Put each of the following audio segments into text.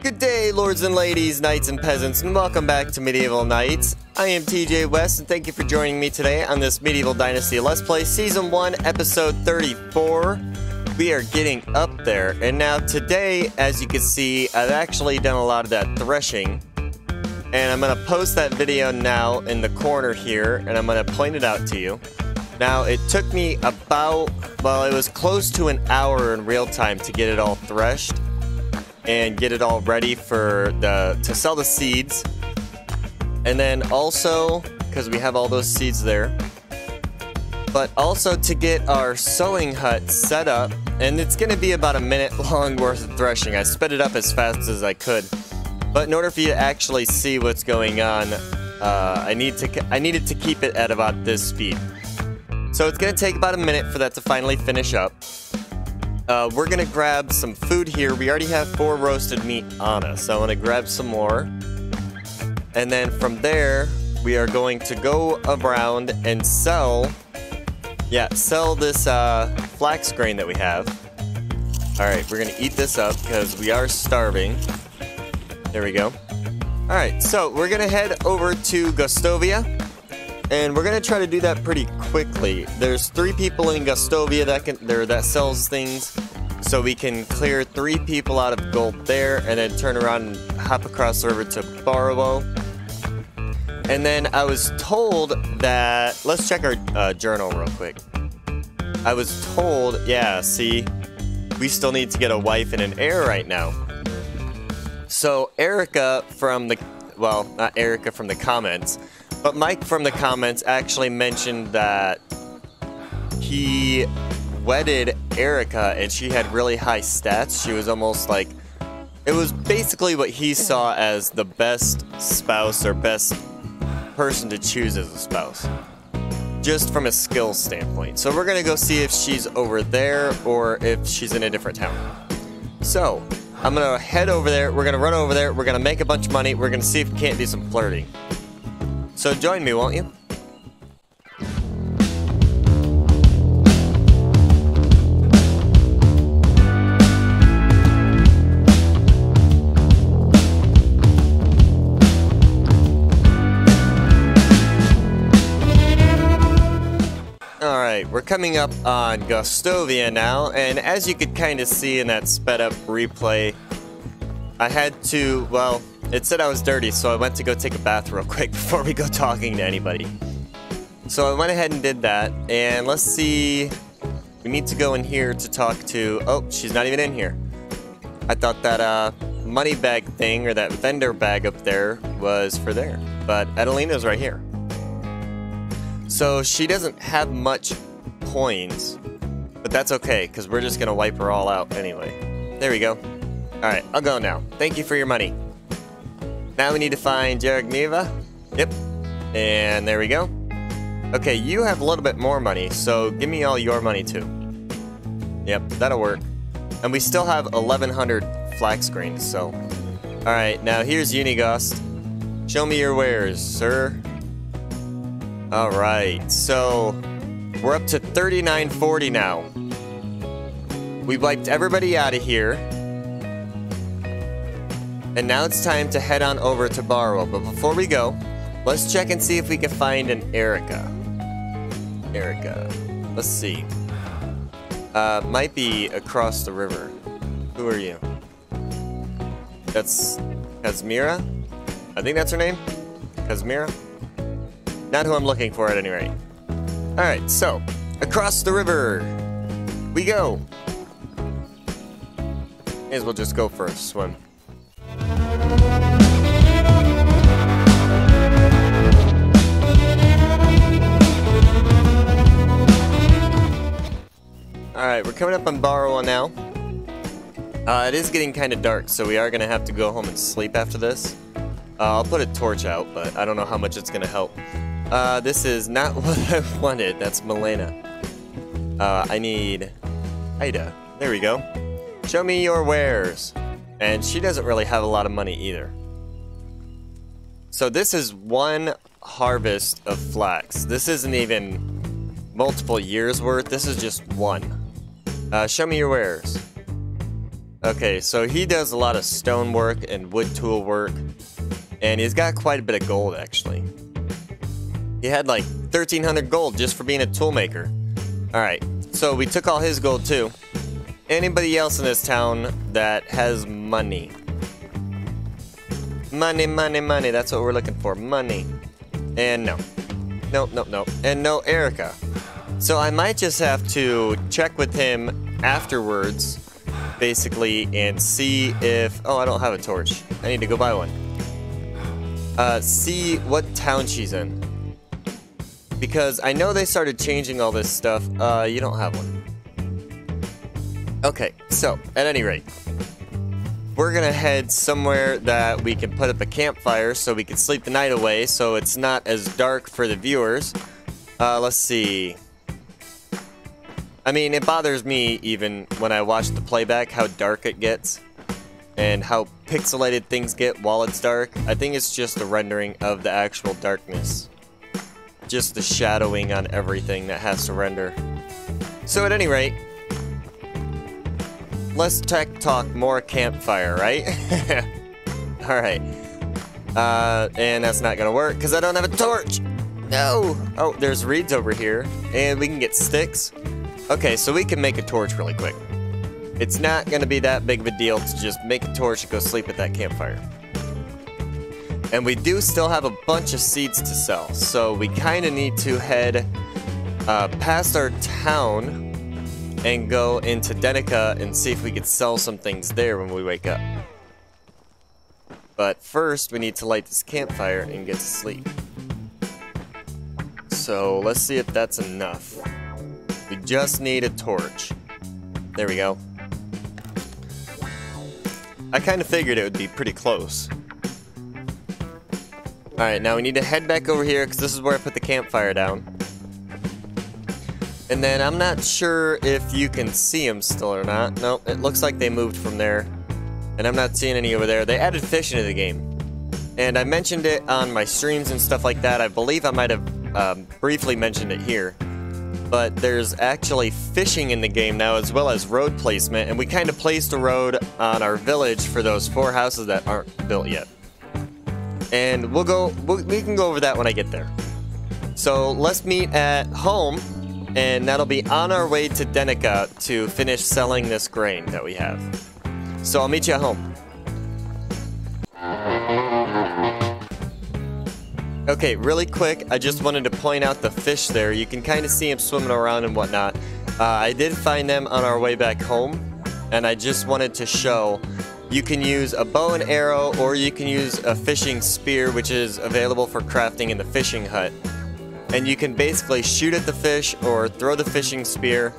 Good day, lords and ladies, knights and peasants, and welcome back to Medieval Knights. I am TJ West, and thank you for joining me today on this Medieval Dynasty Let's Play Season 1, Episode 34. We are getting up there, and now today, as you can see, I've actually done a lot of that threshing. And I'm going to post that video now in the corner here, and I'm going to point it out to you. Now, it took me about, well, it was close to an hour in real time to get it all threshed and get it all ready for to sell the seeds. And then also, because we have all those seeds there, but also to get our sewing hut set up, and it's going to be about a minute long worth of threshing. I sped it up as fast as I could, but in order for you to actually see what's going on, I needed to keep it at about this speed. So it's going to take about a minute for that to finally finish up. We're going to grab some food here. We already have 4 roasted meat on us, so I want to grab some more. And then from there, we are going to go around and sell this flax grain that we have. Alright, we're going to eat this up because we are starving. There we go. Alright, so we're going to head over to Gustovia. And we're going to try to do that pretty quickly. There's 3 people in Gustovia that sells things. So we can clear 3 people out of gold there, and then turn around and hop across the river to Barrow. And then I was told that, let's check our journal real quick. I was told, yeah, see, we still need to get a wife and an heir right now. So Erica from the, well, not Erica from the comments, but Mike from the comments actually mentioned that he wedded Erica and she had really high stats. She was almost like, it was basically what he saw as the best spouse or best person to choose as a spouse, just from a skill standpoint. So we're gonna go see if she's over there or if she's in a different town. So I'm gonna head over there, we're gonna run over there, we're gonna make a bunch of money, we're gonna see if we can't do some flirting. So join me, won't you? Alright, we're coming up on Gustovia now, and as you could kind of see in that sped up replay, I had to, well, it said I was dirty, so I went to go take a bath real quick before we go talking to anybody. So I went ahead and did that, and let's see, we need to go in here to talk to, oh, she's not even in here. I thought that money bag thing, or that vendor bag up there, was for there, but Adelina's right here. So she doesn't have much coins, but that's okay, because we're just going to wipe her all out anyway. There we go. Alright, I'll go now. Thank you for your money. Now we need to find Jaragniva. Yep. And there we go. Okay, you have a little bit more money, so give me all your money too. Yep, that'll work. And we still have 1,100 flax grains, so... Alright, now here's Unigost. Show me your wares, sir. Alright, so... we're up to 3940 now. We wiped everybody out of here. And now it's time to head on over to Barrow. But before we go, let's check and see if we can find an Erica. Erica. Let's see. Might be across the river. Who are you? That's Kazmira? I think that's her name? Kazmira? Not who I'm looking for at any rate. Alright, so, across the river we go. May as well just go for a swim. Alright, we're coming up on Barrow now. It is getting kind of dark, so we are going to have to go home and sleep after this. I'll put a torch out, but I don't know how much it's going to help. This is not what I wanted. That's Milena. I need Ida. There we go. Show me your wares. And she doesn't really have a lot of money either. So this is 1 harvest of flax. This isn't even multiple years worth. This is just 1. Show me your wares. Okay, so he does a lot of stone work and wood tool work, and he's got quite a bit of gold, actually. He had like 1,300 gold just for being a tool maker. Alright, so we took all his gold too. Anybody else in this town that has money? Money, money, money, that's what we're looking for, money. And no. Nope, nope, nope. And no Erica. So I might just have to check with him afterwards, basically, and see if... Oh, I don't have a torch. I need to go buy one. See what town she's in. Because I know they started changing all this stuff. You don't have one. Okay, so, at any rate, we're gonna head somewhere that we can put up a campfire so we can sleep the night away so it's not as dark for the viewers. Let's see. I mean, it bothers me even when I watch the playback how dark it gets and how pixelated things get while it's dark. I think it's just the rendering of the actual darkness. Just the shadowing on everything that has to render. So at any rate, let's talk more campfire, right? Alright. And that's not gonna work because I don't have a torch. No! Oh, there's reeds over here. And we can get sticks. Okay, so we can make a torch really quick. It's not going to be that big of a deal to just make a torch and go sleep at that campfire. And we do still have a bunch of seeds to sell, so we kind of need to head past our town and go into Denica and see if we could sell some things there when we wake up. But first, we need to light this campfire and get to sleep. So let's see if that's enough. We just need a torch. There we go. I kind of figured it would be pretty close. Alright, now we need to head back over here because this is where I put the campfire down. And then I'm not sure if you can see them still or not. Nope, it looks like they moved from there. And I'm not seeing any over there. They added fish into the game. And I mentioned it on my streams and stuff like that. I believe I might have briefly mentioned it here. But there's actually fishing in the game now as well as road placement, and we kind of placed a road on our village for those 4 houses that aren't built yet. And we can go over that when I get there. So let's meet at home, and that'll be on our way to Denica to finish selling this grain that we have. So I'll meet you at home. Okay, really quick, I just wanted to point out the fish there. You can kind of see them swimming around and whatnot. I did find them on our way back home, and I just wanted to show you can use a bow and arrow, or you can use a fishing spear, which is available for crafting in the fishing hut. And you can basically shoot at the fish or throw the fishing spear,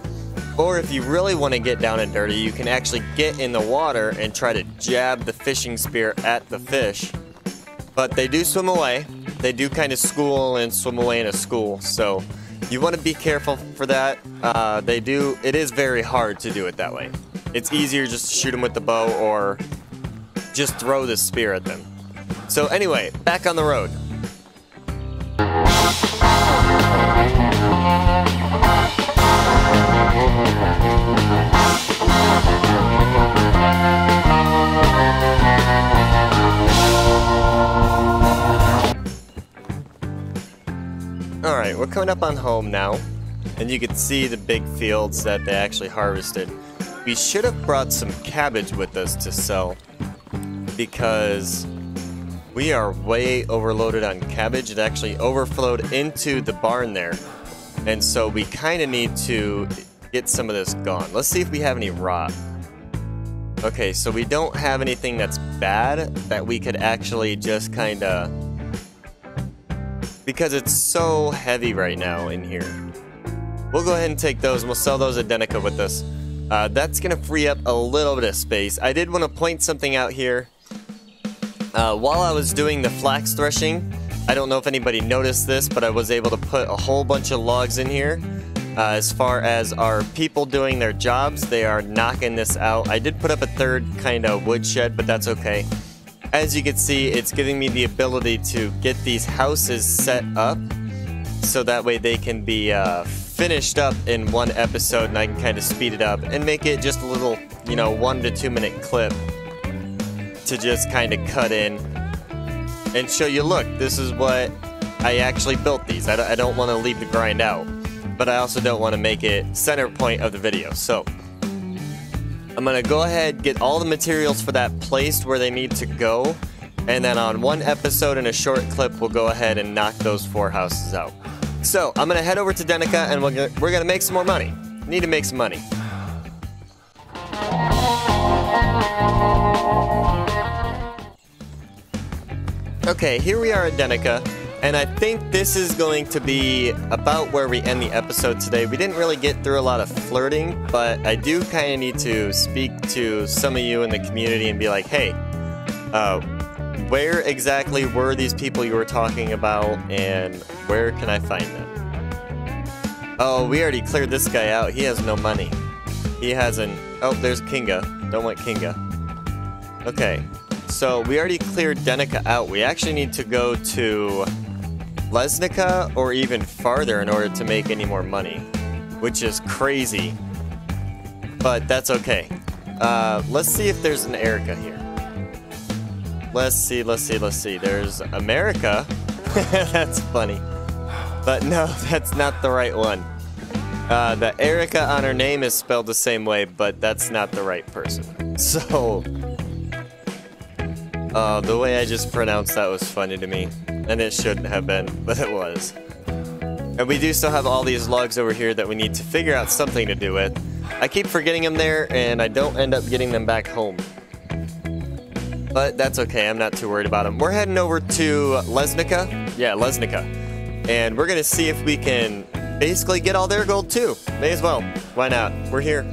or if you really want to get down and dirty, you can actually get in the water and try to jab the fishing spear at the fish. But they do swim away. They do kind of school and swim away in a school, so you want to be careful for that. It is very hard to do it that way. It's easier just to shoot them with the bow or just throw the spear at them. So anyway, back on the road. Alright, we're coming up on home now, and you can see the big fields that they actually harvested. We should have brought some cabbage with us to sell, because we are way overloaded on cabbage. It actually overflowed into the barn there, and so we kind of need to get some of this gone. Let's see if we have any rot. Okay, so we don't have anything that's bad that we could actually just kind of... because it's so heavy right now in here. We'll go ahead and take those, and we'll sell those at Denica with us. That's going to free up a little bit of space. I did want to point something out here. While I was doing the flax threshing, I don't know if anybody noticed this, but I was able to put a whole bunch of logs in here. As far as our people doing their jobs, they are knocking this out. I did put up a third kind of woodshed, but that's okay. As you can see, it's giving me the ability to get these houses set up so that way they can be finished up in one episode, and I can kind of speed it up and make it just a little, you know, 1 to 2 minute clip to just kind of cut in and show you, look, this is what I actually built these. I don't want to leave the grind out, but I also don't want to make it center point of the video. So I'm going to go ahead, get all the materials for that placed where they need to go, and then on one episode in a short clip, we'll go ahead and knock those 4 houses out. So I'm going to head over to Denica, and we're going to make some more money. Need to make some money. Okay, here we are at Denica, and I think this is going to be about where we end the episode today. We didn't really get through a lot of flirting, but I do kind of need to speak to some of you in the community and be like, hey, where exactly were these people you were talking about, and where can I find them? Oh, we already cleared this guy out. He has no money. He hasn't... Oh, there's Kinga. Don't want Kinga. Okay, so we already cleared Denica out. We actually need to go to Lesnica or even farther in order to make any more money, which is crazy, but that's okay. Let's see if there's an Erica here. Let's see. There's America. That's funny. But no, that's not the right one. The Erica on her name is spelled the same way, but that's not the right person. So, the way I just pronounced that was funny to me. And it shouldn't have been, but it was. And we do still have all these logs over here that we need to figure out something to do with. I keep forgetting them there, and I don't end up getting them back home. But that's okay, I'm not too worried about them. We're heading over to Lesnica. Yeah, Lesnica. And we're gonna see if we can basically get all their gold too. May as well. Why not? We're here.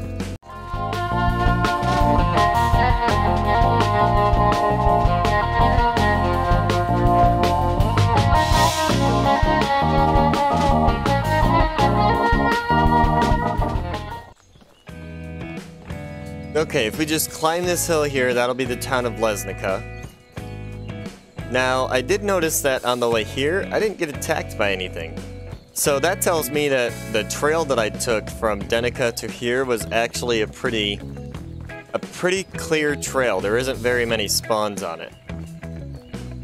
Okay, if we just climb this hill here, that'll be the town of Lesnica. Now, I did notice that on the way here, I didn't get attacked by anything. So that tells me that the trail that I took from Denica to here was actually a pretty clear trail. There isn't very many spawns on it.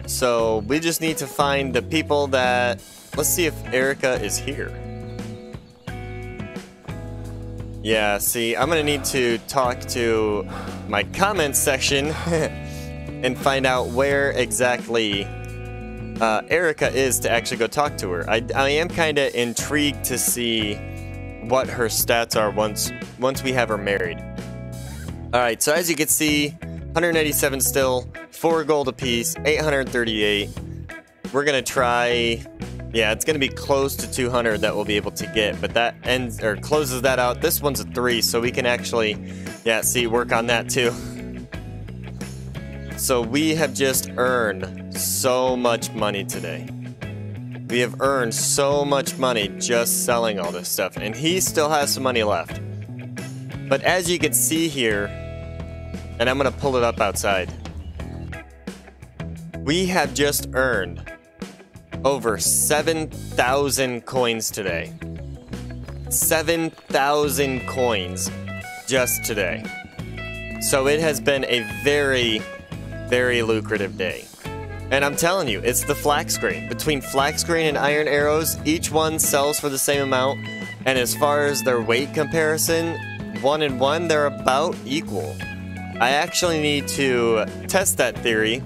So we just need to find the people that... Let's see if Erica is here. Yeah, see, I'm gonna need to talk to my comments section and find out where exactly Erica is to actually go talk to her. I am kind of intrigued to see what her stats are once we have her married. Alright, so as you can see, 187 still, 4 gold apiece, 838. We're gonna try... Yeah, it's going to be close to 200 that we'll be able to get, but that ends or closes that out. This one's a 3, so we can actually, yeah, see, work on that too. So we have just earned so much money today. We have earned so much money just selling all this stuff, and he still has some money left. But as you can see here, and I'm going to pull it up outside, we have just earned over 7,000 coins today. 7,000 coins just today. So it has been a very, very lucrative day. And I'm telling you, it's the flax grain. Between flax grain and iron arrows, each one sells for the same amount. And as far as their weight comparison, 1 and 1, they're about equal. I actually need to test that theory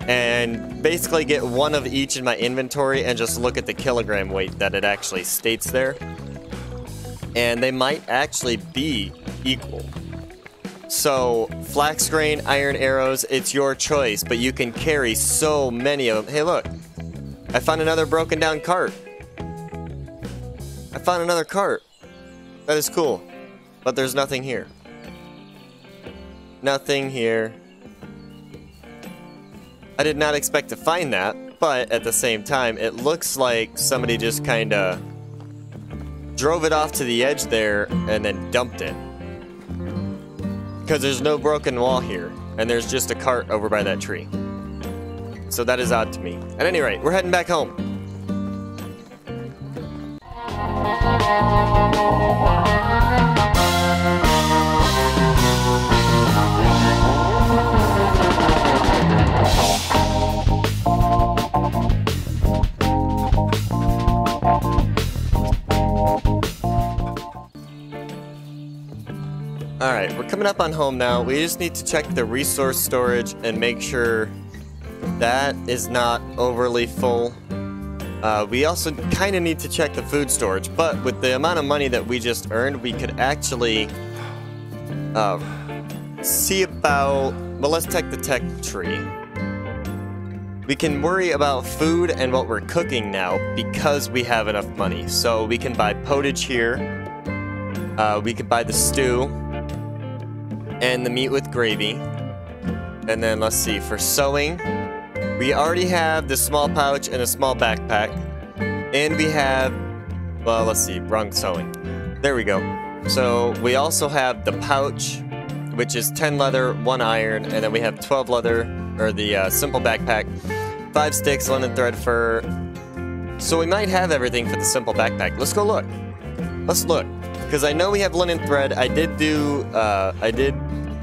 and basically get one of each in my inventory and just look at the kilogram weight that it actually states there. And they might actually be equal. So, flax grain, iron arrows, it's your choice, but you can carry so many of them. Hey look, I found another broken down cart. I found another cart. That is cool, but there's nothing here. Nothing here. I did not expect to find that, but at the same time, it looks like somebody just kinda drove it off to the edge there and then dumped it. Because there's no broken wall here, and there's just a cart over by that tree. So that is odd to me. At any rate, we're heading back home. Alright, we're coming up on home now. We just need to check the resource storage and make sure that is not overly full. We also kind of need to check the food storage, but with the amount of money that we just earned, we could actually see about... Well, let's check the tech tree. We can worry about food and what we're cooking now because we have enough money. So we can buy potage here. We could buy the stew and the meat with gravy. And then let's see, for sewing, we already have the small pouch and a small backpack. And we have, well, let's see, wrong sewing. There we go. So we also have the pouch, which is 10 leather, 1 iron, and then we have 12 leather, or the simple backpack, 5 sticks, linen thread, fur. So we might have everything for the simple backpack. Let's go look. Let's look, because I know we have linen thread. I did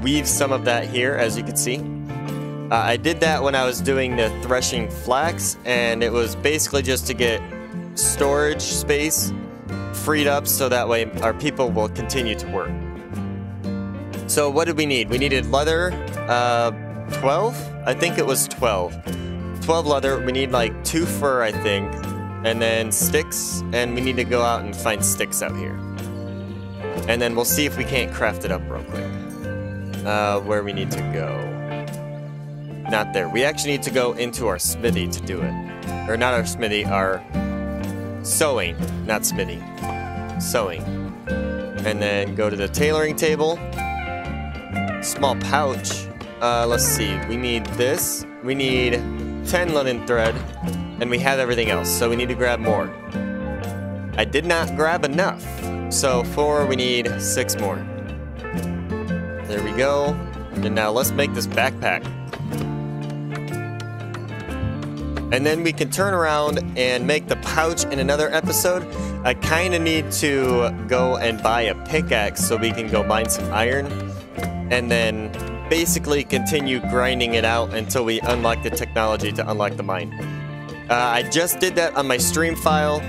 weave some of that here, as you can see. I did that when I was doing the threshing flax, and it was basically just to get storage space freed up so that way our people will continue to work. So what did we need? We needed leather, 12? I think it was 12. 12 leather, we need like 2 fur, I think, and then sticks, and we need to go out and find sticks out here. And then we'll see if we can't craft it up real quick. Where we need to go. Not there. We actually need to go into our smithy to do it. Or not our smithy, our sewing, not smithy. Sewing. And then go to the tailoring table. Small pouch. Let's see. We need this. We need 10 linen thread. And we have everything else. So we need to grab more. I did not grab enough. So 4, we need 6 more. There we go. And now let's make this backpack. And then we can turn around and make the pouch in another episode. I kind of need to go and buy a pickaxe so we can go mine some iron. And then basically continue grinding it out until we unlock the technology to unlock the mine. I just did that on my stream file,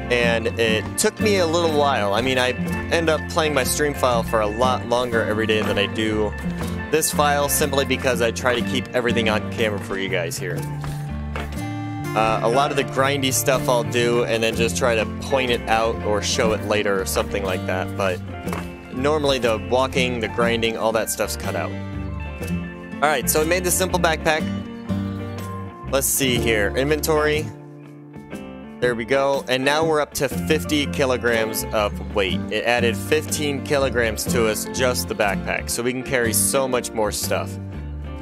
and it took me a little while. I mean, I end up playing my stream file for a lot longer every day than I do this file, simply because I try to keep everything on camera for you guys here. A lot of the grindy stuff I'll do and then just try to point it out or show it later or something like that, but normally the walking, the grinding, all that stuff's cut out. Alright, so we made the simple backpack. Let's see here. Inventory. There we go. And now we're up to 50 kilograms of weight. It added 15 kilograms to us, just the backpack. So we can carry so much more stuff.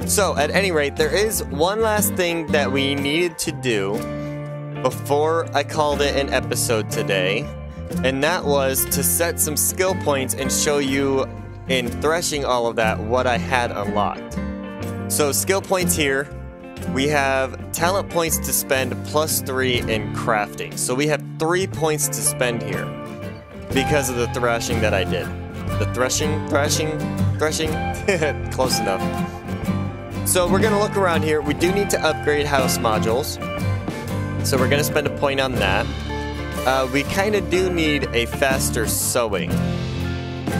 So, at any rate, there is one last thing that we needed to do before I called it an episode today, and that was to set some skill points and show you in threshing all of that what I had unlocked. So, skill points here, we have talent points to spend +3 in crafting. So we have 3 points to spend here because of the threshing that I did. The threshing? Close enough. So we're going to look around here. We do need to upgrade house modules. So we're going to spend a point on that. We kind of do need a faster sewing.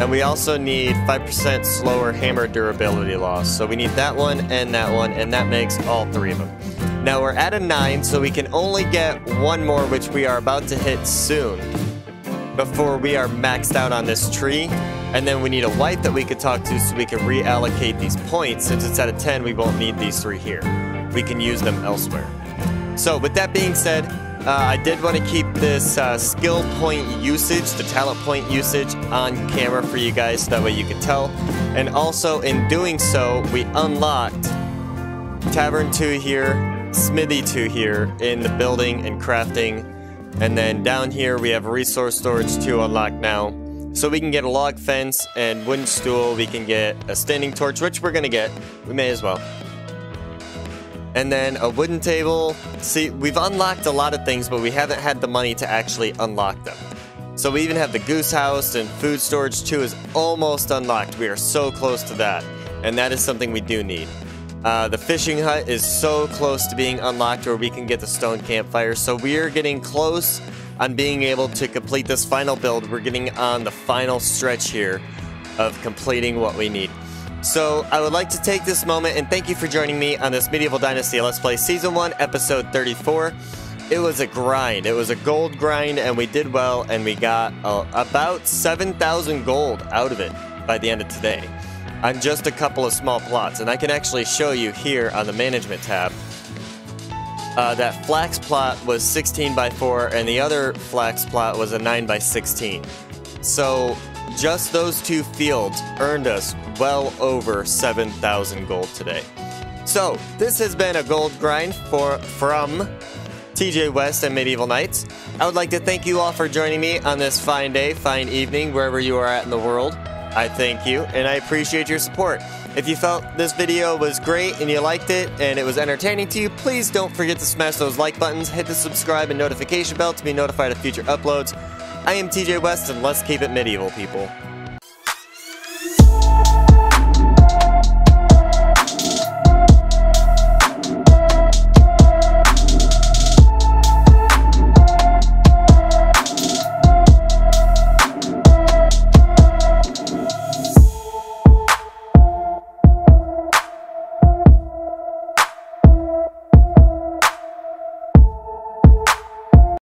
And we also need 5% slower hammer durability loss. So we need that one, and that makes all 3 of them. Now we're at a 9, so we can only get 1 more, which we are about to hit soon, before we are maxed out on this tree. And then we need a wife that we could talk to so we can reallocate these points. Since it's at a 10, we won't need these 3 here. We can use them elsewhere. So with that being said, I did want to keep this skill point usage, the talent point usage, on camera for you guys so that way you can tell. And also in doing so, we unlocked Tavern 2 here, Smithy 2 here in the building and crafting. And then down here we have resource storage 2 unlocked now. So we can get a log fence and wooden stool. We can get a standing torch, which we're going to get. We may as well. And then a wooden table. See, we've unlocked a lot of things, but we haven't had the money to actually unlock them. So we even have the goose house, and food storage 2 is almost unlocked. We are so close to that. And that is something we do need. The fishing hut is so close to being unlocked where we can get the stone campfire. So we are getting close on being able to complete this final build. We're getting on the final stretch here of completing what we need. So I would like to take this moment and thank you for joining me on this Medieval Dynasty Let's Play Season 1, Episode 34. It was a grind. It was a gold grind, and we did well, and we got about 7,000 gold out of it by the end of today on just a couple of small plots. And I can actually show you here on the Management tab. That flax plot was 16 by 4, and the other flax plot was a 9 by 16. So just those two fields earned us well over 7,000 gold today. So this has been a gold grind from TJ West and Medieval Knights. I would like to thank you all for joining me on this fine day, fine evening, wherever you are at in the world. I thank you, and I appreciate your support. If you felt this video was great and you liked it and it was entertaining to you, please don't forget to smash those like buttons, hit the subscribe and notification bell to be notified of future uploads. I am TJ West, and let's keep it medieval, people.